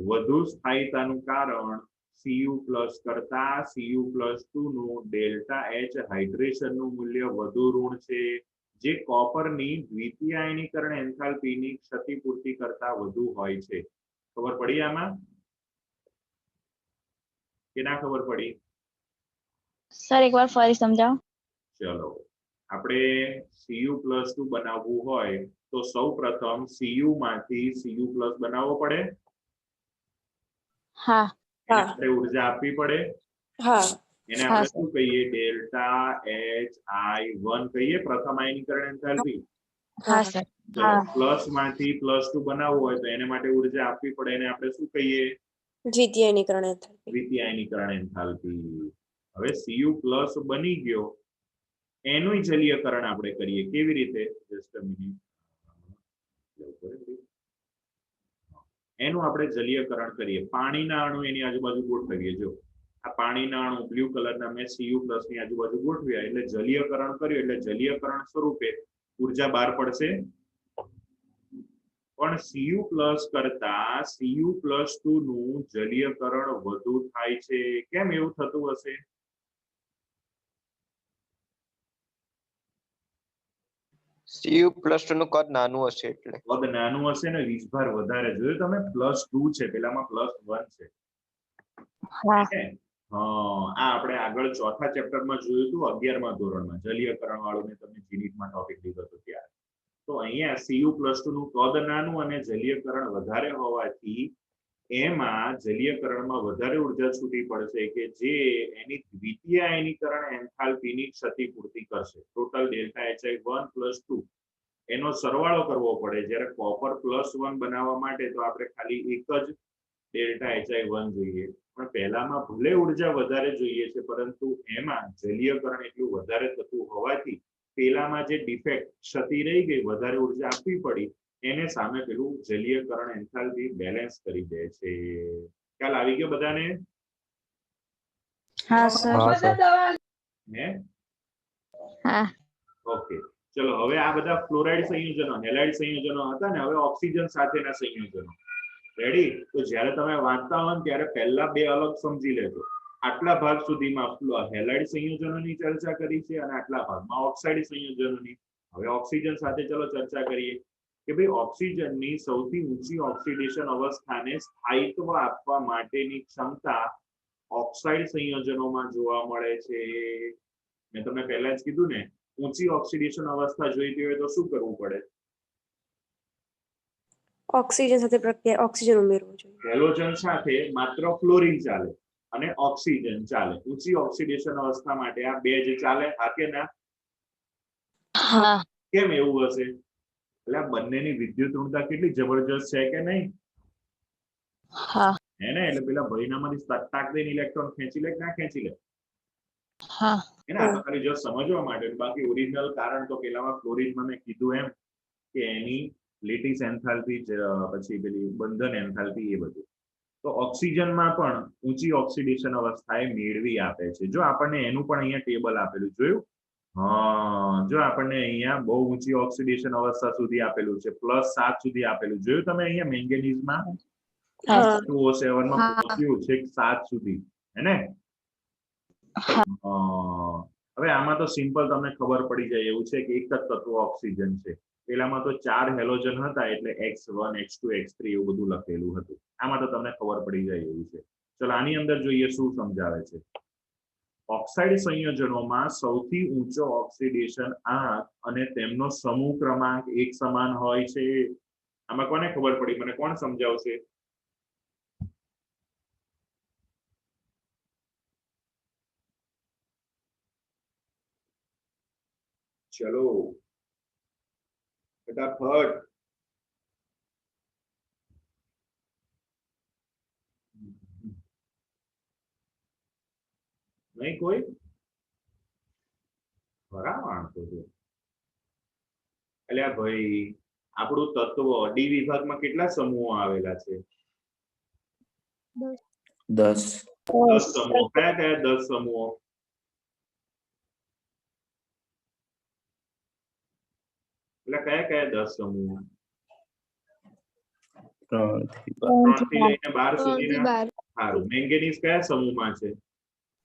વધુ સ્થાયીતાનું કારણ Cu+ કરતા Cu+2 નું ΔH હાઇડ્રેશનનું મૂલ્ય વધુ ઋણ છે જે કોપરની દ્વિતીય આયનીકરણ એન્થાલ્પીની ક્ષતિપૂર્તિ કરતા વધુ હોય છે ખબર પડી આમાં કે ના ખબર પડી સર એકવાર ફરી સમજાવો. ચલો આપણે Cu+2 બનાવવું હોય તો સૌપ્રથમ Cu માંથી Cu+ બનાવવો પડે હા એને આપણે ઉર્જા આપવી પડે હા એને આપણે શું કહીએ ΔHI1 કહીએ પ્રથમ આયનીકરણ એન્થાલ્પી હા સર ચલો પ્લસ માંથી +2 બનાવવું હોય તો એને માટે ઉર્જા આપવી પડે એને આપણે શું કહીએ દ્વિતીય આયનીકરણ એન્થાલ્પી દ્વિતીય આયનીકરણ એન્થાલ્પી હવે Cu+ બની ગયો એનું જલીયકરણ આપણે કરીએ કેવી રીતે જસ્ટ અ મિનિટ એનું આપણે જલીયકરણ કરીએ પાણીના અણુ એની આજુબાજુ ગોઠવીએ જો આ પાણીના અણુ બ્લુ કલરના મેં Cu+ ની આજુબાજુ ગોઠવ્યા એટલે જલીયકરણ કર્યું એટલે જલીયકરણ સ્વરૂપે ઉર્જા બહાર પડશે પણ Cu+ કરતા Cu+2 નું જલીયકરણ વધુ થાય છે કેમ એવું થતું હશે Cu+2 નું કદ નાનું હશે એટલે કદ નાનું હશે ને વીજભાર વધારે જોયું તમે +2 છે પેલામાં +1 છે હા આ આપણે આગળ ચોથા ચેપ્ટરમાં જોયું હતું 11મા ધોરણમાં જલીયકરણ વાળું મેં તમને જીનીટમાં ટોપિક લીધો હતો ત્યારે તો અહીંયા Cu+2 નું કદ નાનું અને જલીયકરણ વધારે હોવાથી એમાં જલીયકરણમાં વધારે ઉર્જા છૂટી પડશે કે જે એની દ્વિતીય આયનીકરણ એન્થાલ્પીની ક્ષતિપૂર્તિ કરશે ટોટલ ΔHI1+2 એનો સરવાળો કરવો પડે જ્યારે કોપર +1 બનાવવા માટે તો આપણે ખાલી એક જ ΔHI1 જોઈએ પણ પહેલામાં ભલે ઉર્જા વધારે જોઈએ છે પરંતુ એમાં જલીયકરણ એટલું વધારે થતું હોવાથી પેલામાં જે ડિફેક્ટ ક્ષતિ રહી ગઈ વધારે ઉર્જા આપવી પડી એને સામે પેલું જલીયકરણ એન્થાલ્પી બેલેન્સ કરી દે છે ખ્યાલ આવી ગયો બધાને હા સર હે હા ઓકે ચલો હવે આ બધા ફ્લોરાઇડ સંયોજનો હેલાઇડ સંયોજનો હતા ને હવે ઓક્સિજન સાથેના સંયોજનો રેડી તો જ્યારે તમે વાંચતા હો ત્યારે પહેલા બે અલગ સમજી લેજો આટલા ભાગ સુધીમાં હેલાઇડ સંયોજનોની ચર્ચા કરી છે અને આટલા ભાગમાં ઓક્સાઇડ સંયોજનોની હવે ઓક્સિજન સાથે ચલો ચર્ચા કરીએ કે ભાઈ ઓક્સિજનની સૌથી ઊંચી ઓક્સિડેશન અવસ્થાને સ્થાયિત્વ આપવા માટેની ક્ષમતા ઓક્સાઇડ સંયોજનોમાં જોવા મળે છે મેં તમને પહેલા જ કીધું ને ઊંચી ઓક્સિડેશન અવસ્થા જોઈતી હોય તો શું કરવું પડે ઓક્સિજન સાથે પ્રક્રિયા ઓક્સિજન ઉમેરવું જોઈએ હેલોજન સાથે માત્ર ફ્લોરિન ચાલે અને ઓક્સિજન ચાલે ઊંચી ઓક્સિડેશન અવસ્થા માટે આ બે જે ચાલે હા કે ના હા કેમ એવું હશે એટલે આ બંનેની વિદ્યુત ઋણતા કેટલી જબરજસ્ત છે કે નહીં હા હે ને એટલે પેલા ભરીનામાંથી ટક દઈને ઇલેક્ટ્રોન ખેંચી લે કે ના ખેંચી લે હા એને આ તો ખાલી જો સમજવા માટે બાકી ઓરિજિનલ કારણ તો પેલામાં ફ્લોરિનમાં મેં કીધું એમ કે એની લેટિસ એન્થાલ્પી પછી પેલી બંધન એન્થાલ્પી એ બધું તો ઓક્સિજનમાં પણ ઊંચી ઓક્સિડેશન અવસ્થાએ મેળવી આપે છે જો આપણને એનું પણ અહીંયા ટેબલ આપેલું જોયું જો આપણને અહીંયા બહુ ઊંચી ઓક્સિડેશન અવસ્થા સુધી આપેલું છે +7 સુધી આપેલું જોયું તમે અહીંયા મેંગેનીઝમાં હા H2O7 માં હા. પહોંચ્યું છેક 7 સુધી હે ને હવે આમાં તો સિમ્પલ તમને ખબર પડી જાય એવું છે કે એક જ તત્વ ઓક્સિજન છે પેલામાં તો 4 હેલોજન હતા એટલે X1 X2 X3 એવું બધું લખેલું હતું આમાં તો તમને ખબર પડી જાય એવું છે ચલો આની અંદર જોઈએ શું સમજાવે છે ઓક્સાઇડ સંયોજનોમાં સૌથી ઊંચો ઓક્સિડેશન આંક અને તેમનો સમૂહ ક્રમાંક એક સમાન હોય છે આમાં કોને ખબર પડી મને કોણ સમજાવશે ચલો ફટાફટ નહીં કોઈ ખરા માણસો છે અલ્યા ભાઈ આપણું તત્વ ડી વિભાગમાં કેટલા સમૂહો આવેલા છે 10 10 સમૂહો કયા કયા 10 સમૂહો એટલે કયા કયા 10 સમૂહો 3 થી 3 થી લઈને 12 સુધીના સારું મેંગેનીઝ કયા સમૂહમાં છે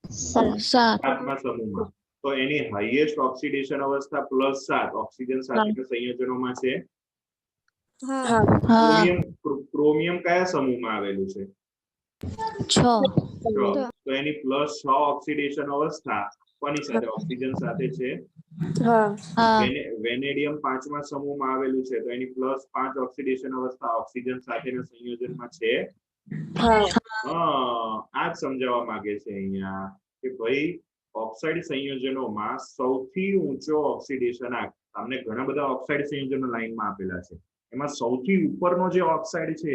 7 7મા સમૂહમાં તો એની હાઈએસ્ટ ઓક્સિડેશન અવસ્થા +7 ઓક્સિજન સાથેના સંયોજનોમાં છે હા ક્રોમિયમ કયા સમૂહમાં આવેલું છે 6 તો એની +6 ઓક્સિડેશન અવસ્થા કોની સાથે ઓક્સિજન સાથે છે હા વેનેડિયમ 5મા સમૂહમાં આવેલું છે તો એની +5 ઓક્સિડેશન અવસ્થા ઓક્સિજન સાથેના સંયોજનમાં છે આ જ સમજાવવા માંગે છે અહીંયા કે ભાઈ ઓક્સાઇડ સંયોજનોમાં સૌથી ઊંચો ઓક્સિડેશન આંક તમને ઘણા બધા ઓક્સાઇડ સંયોજનો લાઈનમાં આપેલા છે એમાં સૌથી ઉપરનો જે ઓક્સાઇડ છે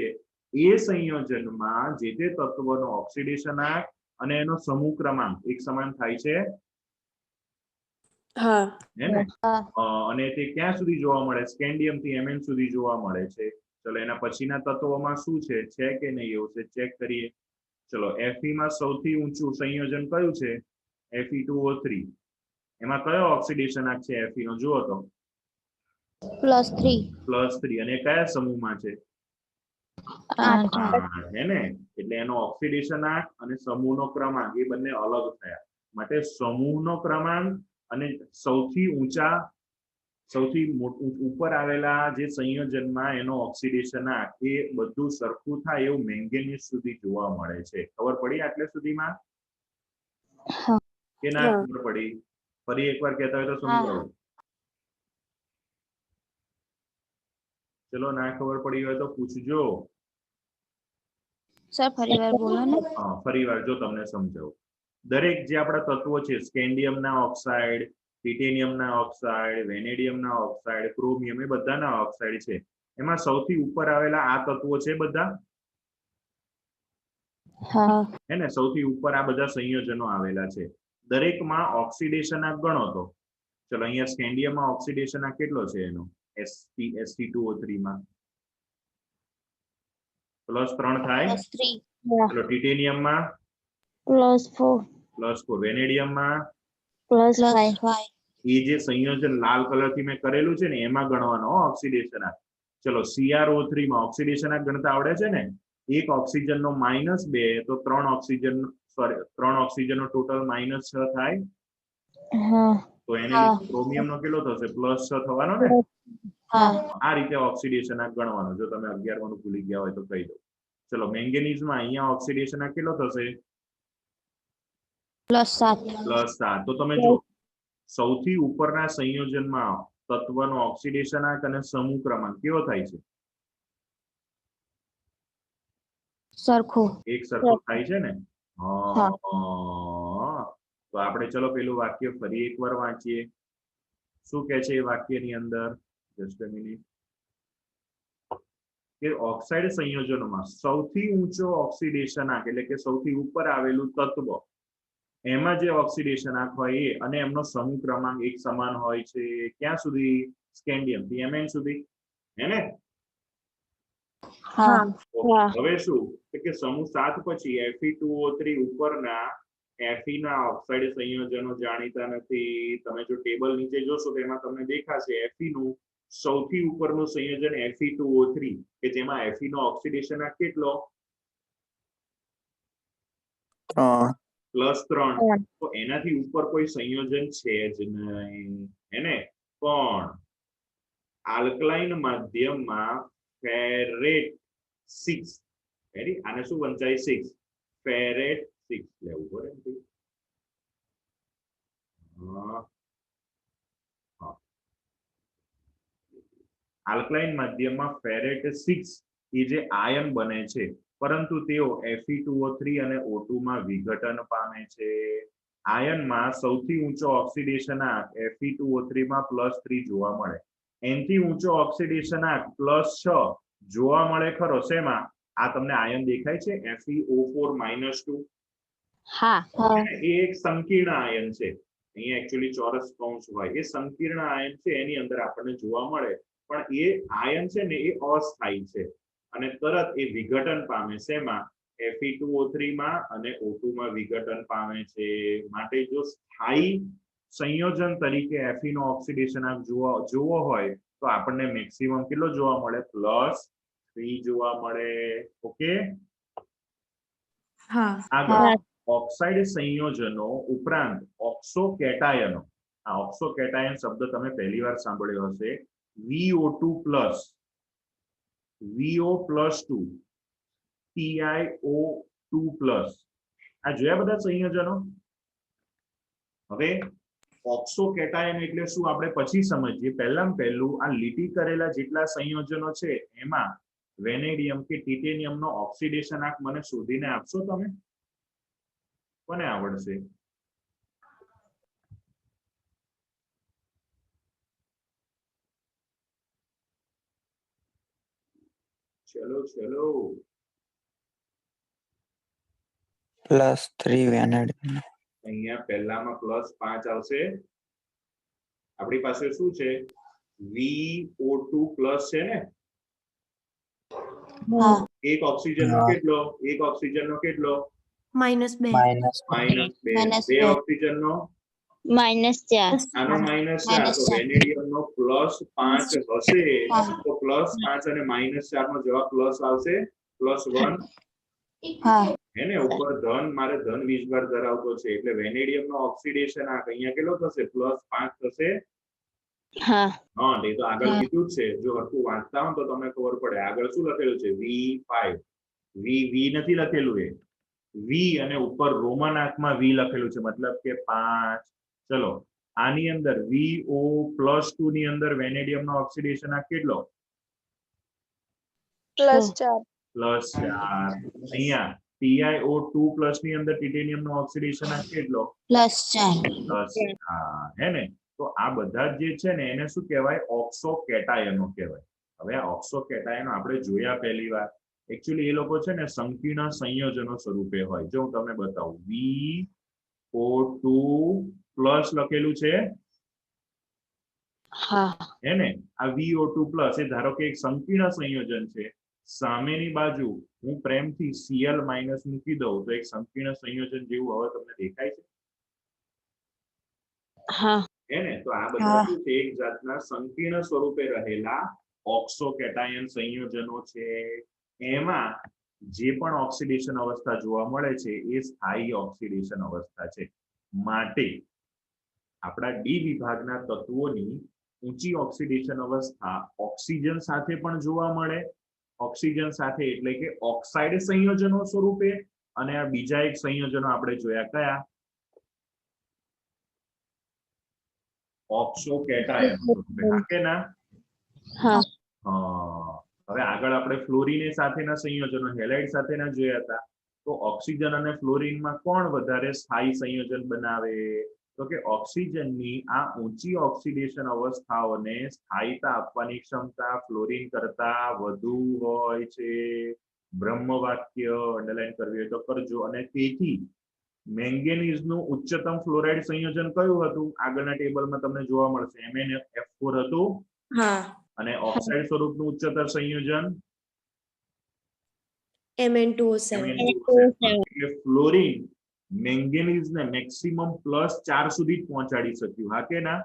એ સંયોજનમાં જે તે તત્વનો ઓક્સિડેશન આંક અને એનો સમૂહ ક્રમાંક એક સમાન થાય છે હે ને અને તે ક્યાં સુધી જોવા મળે સ્કેન્ડિયમ થી Mn સુધી જોવા મળે છે ચલો એના પછીના તત્વોમાં શું છે કે નહીં એવું છે ચેક કરીએ ચલો Fe માં સૌથી ઊંચું સંયોજન કયું છે Fe2O3 એમાં કયો ઓક્સિડેશન આંક છે Fe નો જુઓ તો +3 અને કયા સમૂહમાં છે 8 હે ને એટલે એનો ઓક્સિડેશન આંક અને સમૂહનો ક્રમાંક એ બંને અલગ થયા માટે સમૂહનો ક્રમાંક અને સૌથી ઉપર આવેલા જે સંયોજનમાં એનો ઓક્સિડેશન આંક એ બધું સરખું થાય એવું મેંગેનીઝ સુધી જોવા મળે છે ખબર પડી આટલે સુધીમાં કે ના ખબર પડી ફરી એકવાર કહેતા હોય તો સમજાવો ચલો ના ખબર પડી હોય તો પૂછજો સર ફરીવાર બોલો ને ફરીવાર જો તમને સમજાવું દરેક જે આપણા તત્વો છે સ્કેન્ડિયમના ઓક્સાઇડ ટિટેનિયમના ઓક્સાઇડ વેનેડિયમના ઓક્સાઇડ ક્રોમિયમ એ બધાના ઓક્સાઇડ છે એમાં સૌથી ઉપર આવેલા આ તત્વો છે બધા હે ને સૌથી ઉપર આ બધા સંયોજનો આવેલા છે દરેકમાં ઓક્સિડેશન આંક ગણો તો ચલો અહીંયા સ્કેન્ડિયમમાં ઓક્સિડેશન આંક કેટલો છે એનો Sp2O3 માં +3 થાય ચલો ટિટેનિયમમાં +4 વેનેડિયમમાં +5 એ જે સંયોજન લાલ કલરથી મેં કરેલું છે ને એમાં ગણવાનો ઓક્સિડેશન આંક ચલો CrO3 માં ઓક્સિડેશન આંક ગણતા આવડે છે ને એક ઓક્સિજનનો -2 તો 3 ઓક્સિજનનો ટોટલ -6 થાય તો એને ક્રોમિયમનો કેટલો થશે +6 થવાનો ને આ રીતે ઓક્સિડેશન આંક ગણવાનો જો તમે 11 માં ભૂલી ગયા હોય તો કહી દો ચલો મેંગેનીઝમાં અહીંયા ઓક્સિડેશન આંક કેટલો થશે +7 તો તમે જો સૌથી ઉપરના સંયોજનમાં તત્વનો ઓક્સિડેશન આંક અને સમૂહ ક્રમાંક કેવો થાય છે એક સરખો થાય છે ને તો આપણે ચલો પેલું વાક્ય ફરી એકવાર વાંચીએ શું કહે છે એ વાક્યની અંદર જસ્ટ અ મિનિટ કે ઓક્સાઇડ સંયોજનોમાં સૌથી ઊંચો ઓક્સિડેશન આંક એટલે કે સૌથી ઉપર આવેલું તત્વ એમાં જે ઓક્સિડેશન આંક હોય એ અને એમનો સમૂહ ક્રમાંક એક સમાન હોય છે ક્યાં સુધી સ્કેન્ડિયમ થી Mn સુધી હે ને હવે શું કે સમૂહ 7 પછી Fe2O3 ઉપરના Fe ના ઓક્સાઇડ સંયોજનો જાણીતા નથી તમે જો ટેબલ નીચે જોશો તો એમાં તમને દેખાશે Fe નું સૌથી ઉપરનું સંયોજન Fe2O3 કે જેમાં Fe નો ઓક્સિડેશન આંક કેટલો +3 તો એનાથી ઉપર કોઈ સંયોજન છે જ નહીં એને પણ આલ્કલાઇન માધ્યમમાં ફેરેટ 6 રેડી આને શું વંચાય 6 ફેરેટ 6 લેવું પડે આલ્કલાઇન માધ્યમમાં ફેરેટ 6 એ જે આયન બને છે પરંતુ તેઓ Fe2O3 અને O2 માં વિઘટન પામે છે આયનમાં સૌથી ઊંચો ઓક્સિડેશનાંક Fe2O3 માં +3 જોવા મળે એનથી ઊંચો ઓક્સિડેશનાંક +6 જોવા મળે ખરો શેમાં આ તમને આયન દેખાય છે FeO4-2 હા એ એક સંકીર્ણ આયન છે અહીંયા એક્ચ્યુઅલી ચોરસ કૌંસ હોય એ સંકીર્ણ આયન છે એની અંદર આપણને જોવા મળે પણ એ આયન છે ને એ અસ્થાયી છે અને તરત એ વિઘટન પામે છે એમાં Fe2O3 માં અને O2 માં વિઘટન પામે છે માટે જો સ્થાયી સંયોજન તરીકે Fe નો ઓક્સિડેશનાંક જોવો હોય તો આપણને મેક્સિમમ કેટલો જોવા મળે +3 જોવા મળે ઓકે હા આગળ ઓક્સાઇડ સંયોજનો ઉપરાંત ઓક્સોકેટાયનો આ ઓક્સોકેટાયન શબ્દ તમે પહેલી વાર સાંભળ્યો હશે VO2+ VO+2 TiO2+ આ જોયા બધા સંયોજનો હવે ઓક્સોકેટાયન એટલે શું આપણે પછી સમજીએ પહેલું આ લીટી કરેલા જેટલા સંયોજનો છે એમાં વેનેડિયમ કે ટિટેનિયમનો ઓક્સિડેશનાંક મને શોધીને આપશો તમે કોને આવડશે ચલો +3 વેનેડિયમ અહીંયા પહેલામાં +5 આવશે આપણી પાસે શું છે VO2+ છે ને એક ઓક્સિજનનો કેટલો -2 -2 -2 બે ઓક્સિજનનો -4 આનો -4 તો વેનેડિયમનો +5 હશે તો +5 અને -4 નો જવાબ પ્લસ આવશે +1 હે ને ઉપર ધન મારે ધન વીજભાર ધરાવતો છે એટલે વેનેડિયમનો ઓક્સિડેશનાંક અહીંયા કેટલો થશે +5 થશે હા એ તો આગળ કીધું જ છે જો હરખું વાંચતા હો તો તમને ખબર પડે આગળ શું લખેલું છે V5 V નથી લખેલું એ V અને ઉપર રોમન આંકમાં V લખેલું છે મતલબ કે 5 ચલો આની અંદર VO+2 ની અંદર વેનેડિયમનો ઓક્સિડેશનાંક કેટલો +4 અહીંયા TiO2+ ની અંદર ટિટેનિયમનો ઓક્સિડેશનાંક કેટલો +4 હે ને તો આ બધા જે છે ને એને શું કહેવાય ઓક્સોકેટાયનો કહેવાય હવે આ ઓક્સોકેટાયનો આપણે જોયા પહેલી વાર એકચ્યુઅલી એ લોકો છે ને સંકીર્ણ સંયોજનો સ્વરૂપે હોય જો હું તમને બતાવું VO2+ લખેલું છે હે ને આ VO2+ એ ધારો કે એક સંકીર્ણ સંયોજન છે સામેની બાજુ હું પ્રેમથી Cl- મૂકી દઉં તો એક સંકીર્ણ સંયોજન જેવું હવે તમને દેખાય છે હે ને તો આ બધા શું છે એક જાતના સંકીર્ણ સ્વરૂપે રહેલા ઓક્સોકેટાયન સંયોજનો છે એમાં જે પણ ઓક્સિડેશન અવસ્થા જોવા મળે છે એ સ્થાયી ઓક્સિડેશન અવસ્થા છે માટે આપણા ડી વિભાગના તત્વોની ઊંચી ઓક્સિડેશન અવસ્થા ઓક્સિજન સાથે પણ જોવા મળે ઓક્સિજન સાથે એટલે કે ઓક્સાઇડ સંયોજનો સ્વરૂપે અને આ બીજા એક સંયોજનો આપણે જોયા કયા ઓક્સોકેટાયન સ્વરૂપે કે ના હવે આગળ આપણે ફ્લોરીન સાથેના સંયોજનો હેલાઇડ સાથેના જોયા હતા તો ઓક્સિજન અને ફ્લોરીનમાં કોણ વધારે સ્થાયી સંયોજન બનાવે તો કે ઓક્સિજનની આ ઊંચી ઓક્સિડેશન અવસ્થાઓને સ્થાયીતા આપવાની ક્ષમતા ફ્લોરીન કરતા વધુ હોય છે બ્રહ્મ વાક્ય અંડરલાઈન કરવી હોય તો કરજો અને તેથી મેંગેનીઝનું ઉચ્ચતમ ફ્લોરાઇડ સંયોજન કયું હતું આગળના ટેબલમાં તમને જોવા મળશે MnF4 હતું અને ઓક્સાઇડ સ્વરૂપનું ઉચ્ચતર સંયોજન Mn2O7 એટલે ફ્લોરીન મેંગેનીઝને મેક્સિમમ +4 સુધી પહોંચાડી શક્યું હા કે ના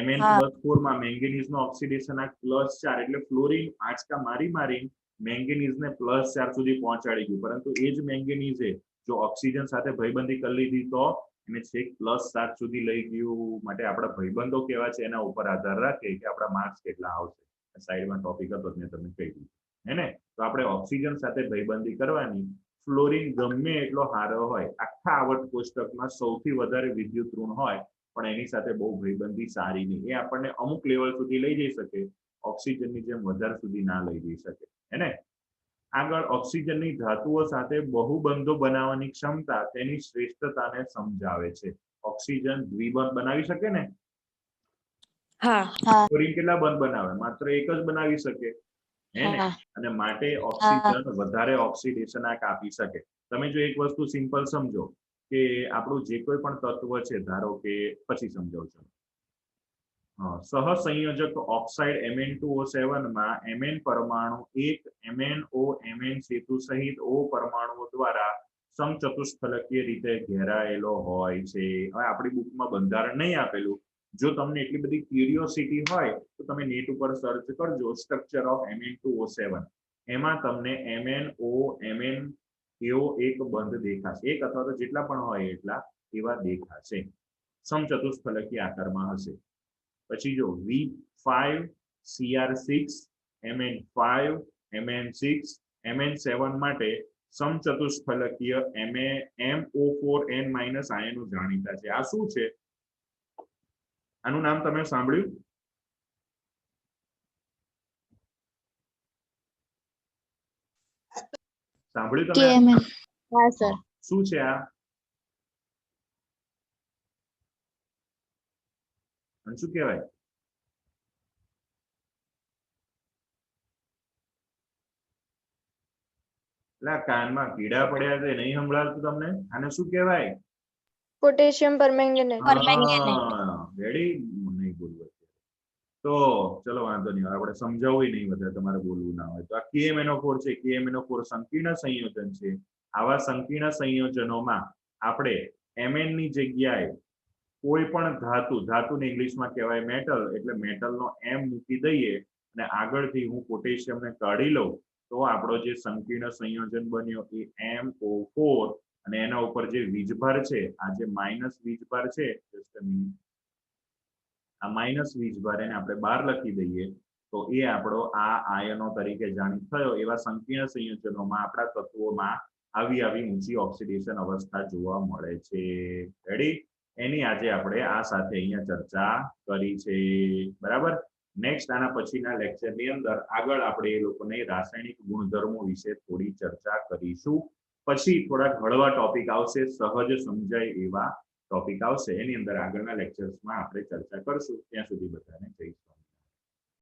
Mn+4 માં મેંગેનીઝનો ઓક્સિડેશનાંક +4 એટલે ફ્લોરીન આંચકા મારી મેંગેનીઝને +4 સુધી પહોંચાડી ગયું, પરંતુ એ જ મેંગેનીઝે જો ઓક્સિજન સાથે ભાઈબંધી કરી લીધી તો એને છેક +7 સુધી લઈ ગયું. માટે આપણા ભાઈબંધો કેવા છે એના ઉપર આધાર રાખે કે આપણા માર્ક્સ કેટલા આવશે. સાઈડમાં ટોપિક હતો મેં તમને કહી દીધું હે ને. તો આપણે ઓક્સિજન સાથે ભાઈબંધી કરવાની. ફ્લોરિન ગમે એટલો સારો હોય, આખા આવર્ત કોષ્ટકમાં સૌથી વધારે વિદ્યુત ઋણ હોય, પણ એની સાથે બહુ ભાઈબંધી સારી નહીં. એ આપણને અમુક લેવલ સુધી લઈ જઈ શકે, ઓક્સિજનની જેમ વધારે સુધી ના લઈ જઈ શકે હે ને. આગળ ઓક્સિજનની ધાતુઓ સાથે બહુબંધો બનાવવાની ક્ષમતા તેની શ્રેષ્ઠતાને સમજાવે છે. ઓક્સિજન દ્વિબંધ બનાવી શકે ને. હા ફ્લોરિન કેટલા બંધ બનાવે? માત્ર એક જ બનાવી શકે હે ને. અને માટે ઓક્સિજન વધારે ઓક્સિડેશનાક આપી શકે. તમે જો એક વસ્તુ સિમ્પલ સમજો કે આપણું જે કોઈ પણ તત્વ છે, ધારો કે પછી સમજાવું છું. સહસંયોજક ઓક્સાઇડ Mn2O7 માં Mn પરમાણુ એક MnO સેતુ સહિત O પરમાણુઓ દ્વારા સમચતુષ્ફલકીય રીતે ઘેરાયેલો હોય છે. હવે આપણી બુકમાં બંધારણ નહીં આપેલું. જો તમને એટલી બધી ક્યુરિયોસિટી હોય તો તમે નેટ ઉપર સર્ચ કરજો સ્ટ્રક્ચર ઓફ Mn2O7. એમાં તમને MnO Mn એવો એક બંધ દેખાશે. એક અથવા તો જેટલા પણ હોય એટલા એવા દેખાશે. સમચતુષ્ફલકીય આકારમાં હશે. પછી જો V5CR6 Mn5 Mn6 Mn7 માટે સમચતુષ્ફલકીય MO4N- આયનો જાણીતા છે. આ શું છે? આનું નામ તમે સાંભળ્યું? સાંભળ્યું તમે? હા સર. શું છે આ? શું કહેવાય? એટલે કાનમાં કીડા પડ્યા છે, નહીં સંભળાતું તમને? આને શું કહેવાય? Potassium permanganate. રેડી? નહીં બોલવું. તો ચલો વાંધો નહીં, આપણે સમજાવવું નહીં વધારે, તમારે બોલવું ના હોય તો. આ KMnO4 છે. KMnO4 સંકીર્ણ સંયોજન છે. આવા સંકીર્ણ સંયોજનોમાં આપણે Mn ની જગ્યાએ કોઈ પણ ધાતુને ઇંગ્લિશમાં કહેવાય મેટલ, એટલે મેટલનો M મૂકી દઈએ અને આગળથી હું પોટેશિયમને કાઢી લઉં તો આપણો જે સંકીર્ણ સંયોજન બન્યો એ MO4, અને એના ઉપર જે વીજભાર છે, આ જે માઇનસ વીજભાર છે, આ માઇનસ વીજભાર એને આપણે બહાર લખી દઈએ તો એ આપણો આ આયનો તરીકે જાણીત થયો. એવા સંકીર્ણ સંયોજનોમાં આપણા તત્વોમાં આવી ઊંચી ઓક્સિડેશન અવસ્થા જોવા મળે છે. રેડી? એની આજે આપણે આ સાથે અહીંયા ચર્ચા કરી છે. બરાબર? નેક્સ્ટ આના પછીના લેક્ચરની અંદર આગળ આપણે એ લોકોને રાસાયણિક ગુણધર્મો વિશે થોડી ચર્ચા કરીશું. પછી થોડાક હળવા ટોપિક આવશે, સહજ સમજાય એવા ટોપિક આવશે. એની અંદર આગળના લેક્ચર્સમાં આપણે ચર્ચા કરશું. ત્યાં સુધી બધાને